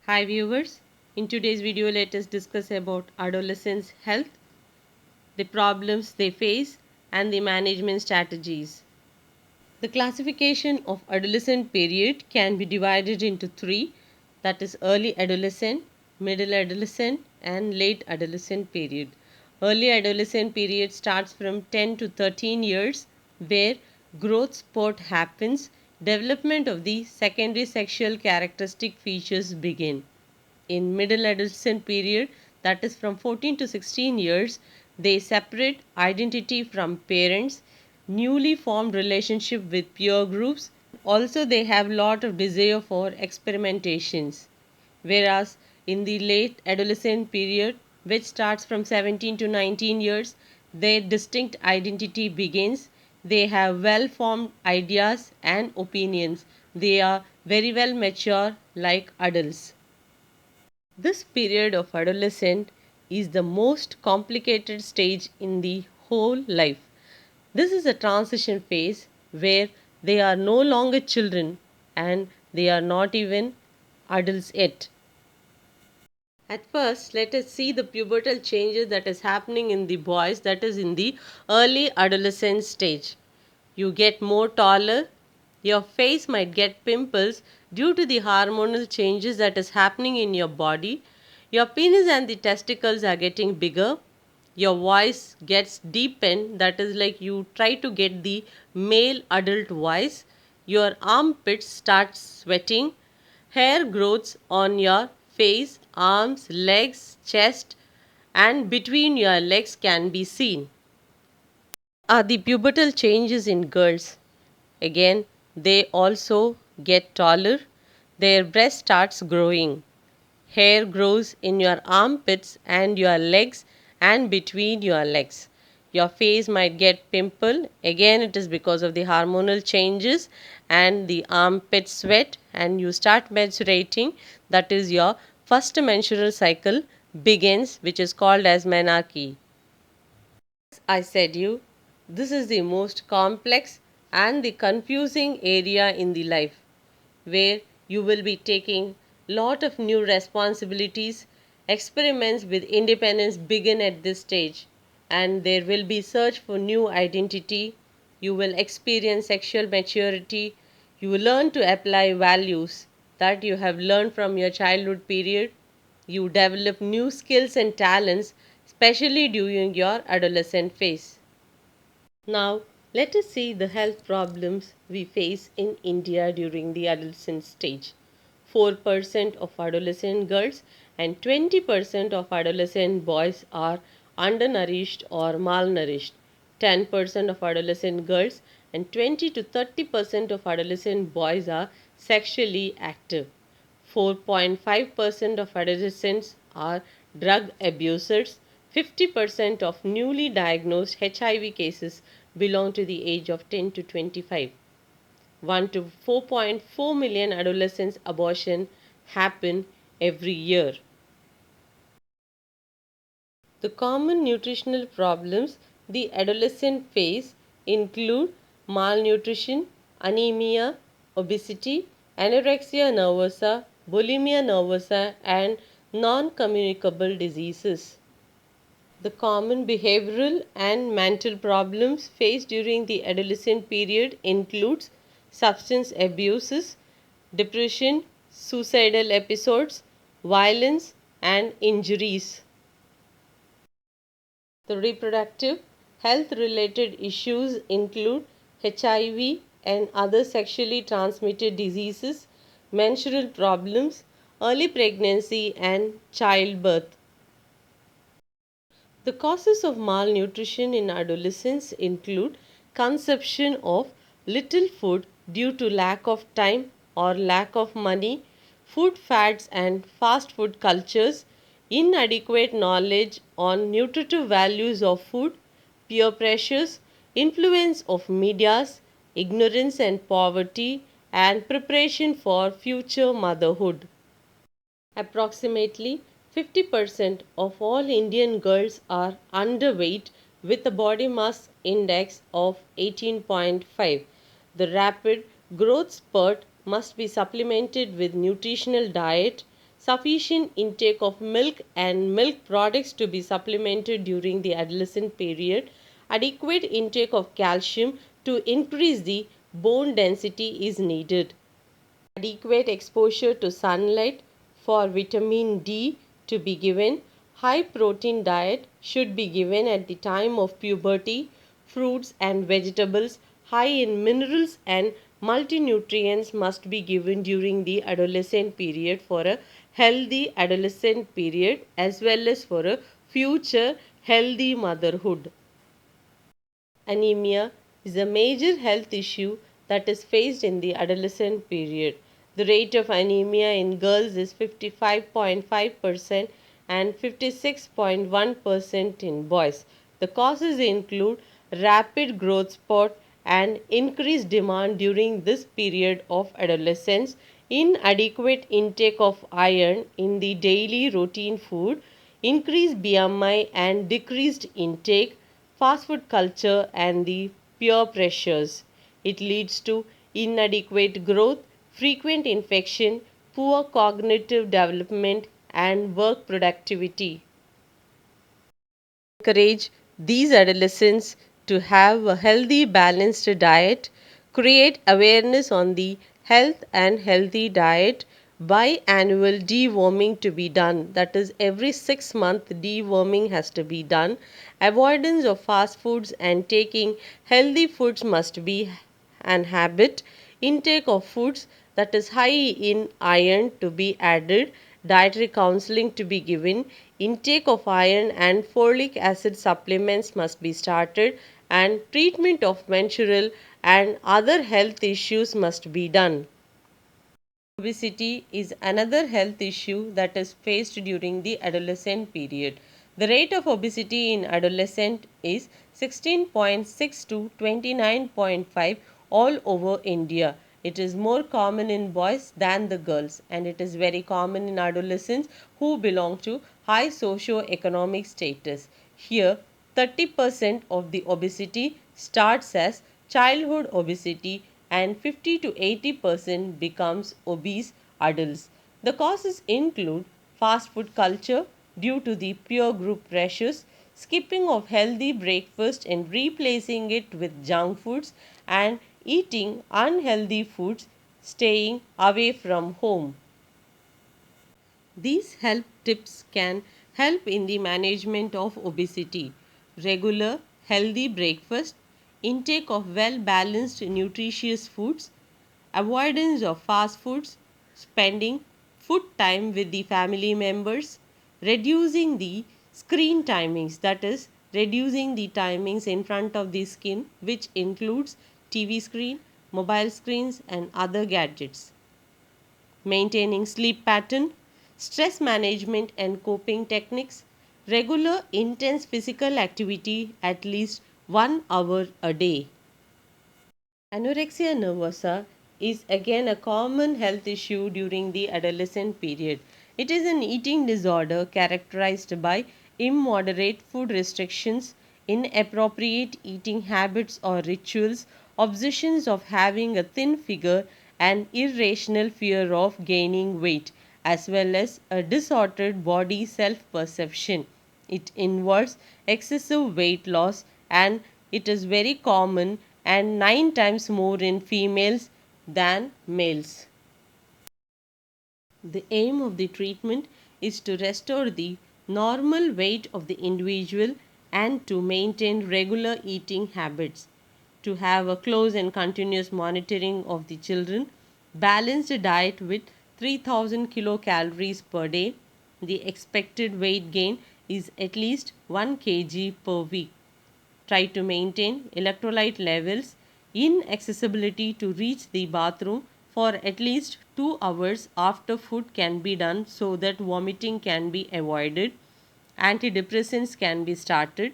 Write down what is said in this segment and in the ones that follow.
Hi viewers, in today's video let us discuss about adolescents' health, the problems they face and the management strategies. The classification of adolescent period can be divided into three, that is early adolescent, middle adolescent and late adolescent period. Early adolescent period starts from 10 to 13 years where growth spurt happens, development of the secondary sexual characteristic features begin. In middle adolescent period, that is from 14 to 16 years, they separate identity from parents, newly formed relationship with peer groups. Also they have lot of desire for experimentations. Whereas in the late adolescent period, which starts from 17 to 19 years, their distinct identity begins. They have well formed ideas and opinions. They are very well mature like adults. This period of adolescence is the most complicated stage in the whole life. This is a transition phase where they are no longer children and they are not even adults yet. At first, let us see the pubertal changes that is happening in the boys, that is in the early adolescent stage. You get more taller, your face might get pimples due to the hormonal changes that is happening in your body. Your penis and the testicles are getting bigger. Your voice gets deepened, that is like you try to get the male adult voice. Your armpits start sweating. Hair grows on your face, arms, legs, chest, and between your legs can be seen. Are the pubertal changes in girls. Again, they also get taller. Their breast starts growing. Hair grows in your armpits and your legs and between your legs. Your face might get pimple. Again, it is because of the hormonal changes and the armpit sweat, and you start menstruating. That is your first menstrual cycle begins, which is called as menarche. I said you, this is the most complex and the confusing area in the life where you will be taking lot of new responsibilities. Experiments with independence begin at this stage and there will be search for new identity. You will experience sexual maturity. You will learn to apply values that you have learned from your childhood period. You develop new skills and talents, especially during your adolescent phase. Now, let us see the health problems we face in India during the adolescent stage. 4% of adolescent girls and 20% of adolescent boys are undernourished or malnourished. 10% of adolescent girls and 20 to 30% of adolescent boys are sexually active. 4.5% of adolescents are drug abusers. 50% of newly diagnosed HIV cases belong to the age of 10 to 25. 1 to 4.4 million adolescents abortion happen every year. The common nutritional problems the adolescent face include malnutrition, anemia, obesity, anorexia nervosa, bulimia nervosa, and non-communicable diseases. The common behavioral and mental problems faced during the adolescent period includes substance abuses, depression, suicidal episodes, violence and injuries. The reproductive health related issues include HIV and other sexually transmitted diseases, menstrual problems, early pregnancy and childbirth. The causes of malnutrition in adolescents include consumption of little food due to lack of time or lack of money, food fads and fast food cultures, inadequate knowledge on nutritive values of food, peer pressures, influence of medias, ignorance and poverty, and preparation for future motherhood. Approximately 50% of all Indian girls are underweight with a body mass index of 18.5. The rapid growth spurt must be supplemented with nutritional diet, sufficient intake of milk and milk products to be supplemented during the adolescent period, adequate intake of calcium to increase the bone density is needed. Adequate exposure to sunlight for vitamin D to be given. High protein diet should be given at the time of puberty. Fruits and vegetables high in minerals and multinutrients must be given during the adolescent period for a healthy adolescent period as well as for a future healthy motherhood. Anemia is a major health issue that is faced in the adolescent period. The rate of anemia in girls is 55.5% and 56.1% in boys. The causes include rapid growth spurt and increased demand during this period of adolescence, inadequate intake of iron in the daily routine food, increased BMI and decreased intake, fast food culture, and the peer pressures. It leads to inadequate growth, frequent infection, poor cognitive development, and work productivity. Encourage these adolescents to have a healthy, balanced diet, create awareness on the health and healthy diet, biannual deworming to be done. That is, every 6 months deworming has to be done. Avoidance of fast foods and taking healthy foods must be an habit. Intake of foods that is high in iron to be added, dietary counseling to be given, intake of iron and folic acid supplements must be started, and treatment of menstrual and other health issues must be done. Obesity is another health issue that is faced during the adolescent period. The rate of obesity in adolescent is 16.6 to 29.5 all over India. It is more common in boys than the girls, and it is very common in adolescents who belong to high socio-economic status. Here, 30% of the obesity starts as childhood obesity and 50 to 80% becomes obese adults. The causes include fast food culture due to the peer group pressures, skipping of healthy breakfast and replacing it with junk foods, and eating unhealthy foods, staying away from home. These help tips can help in the management of obesity. Regular healthy breakfast, intake of well balanced nutritious foods, avoidance of fast foods, spending food time with the family members, reducing the screen timings, that is, reducing the timings in front of the screen, which includes TV screen, mobile screens, and other gadgets. Maintaining sleep pattern, stress management and coping techniques, regular intense physical activity at least 1 hour a day. Anorexia nervosa is again a common health issue during the adolescent period. It is an eating disorder characterized by immoderate food restrictions, inappropriate eating habits or rituals, obsessions of having a thin figure, and irrational fear of gaining weight, as well as a disordered body self perception. It involves excessive weight loss, and it is very common and 9 times more in females than males. The aim of the treatment is to restore the normal weight of the individual and to maintain regular eating habits, to have a close and continuous monitoring of the children, balanced diet with 3000 kilocalories per day. The expected weight gain is at least 1 kg per week. Try to maintain electrolyte levels. Inaccessibility to reach the bathroom for at least 2 hours after food can be done so that vomiting can be avoided. Antidepressants can be started.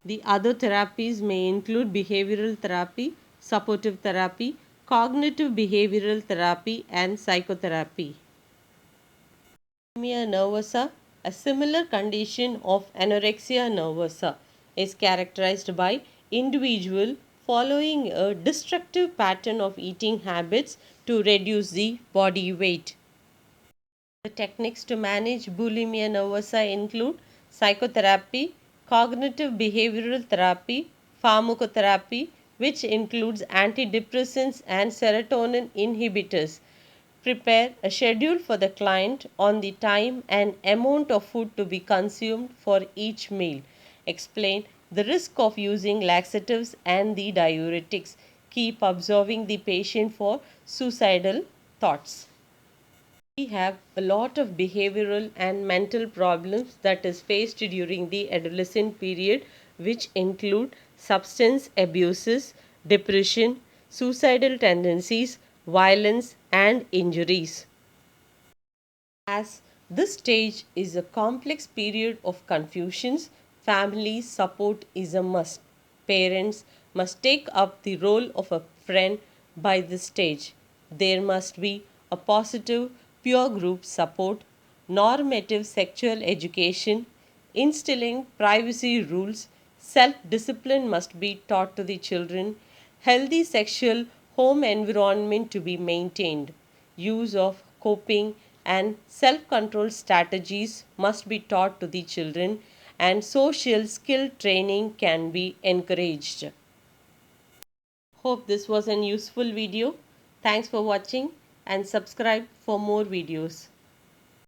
The other therapies may include behavioral therapy, supportive therapy, cognitive behavioral therapy, and psychotherapy. Bulimia nervosa, a similar condition of anorexia nervosa, is characterized by individual following a destructive pattern of eating habits to reduce the body weight. The techniques to manage bulimia nervosa include psychotherapy, cognitive behavioral therapy, pharmacotherapy, which includes antidepressants and serotonin inhibitors. Prepare a schedule for the client on the time and amount of food to be consumed for each meal. Explain the risk of using laxatives and the diuretics. Keep observing the patient for suicidal thoughts. We have a lot of behavioral and mental problems that is faced during the adolescent period, which include substance abuses, depression, suicidal tendencies, violence and injuries. As this stage is a complex period of confusions, family support is a must. Parents must take up the role of a friend by this stage. There must be a positive peer group support, normative sexual education, instilling privacy rules, self discipline must be taught to the children, healthy sexual home environment to be maintained, use of coping and self control strategies must be taught to the children, and social skill training can be encouraged. Hope this was an useful video. Thanks for watching and subscribe for more videos.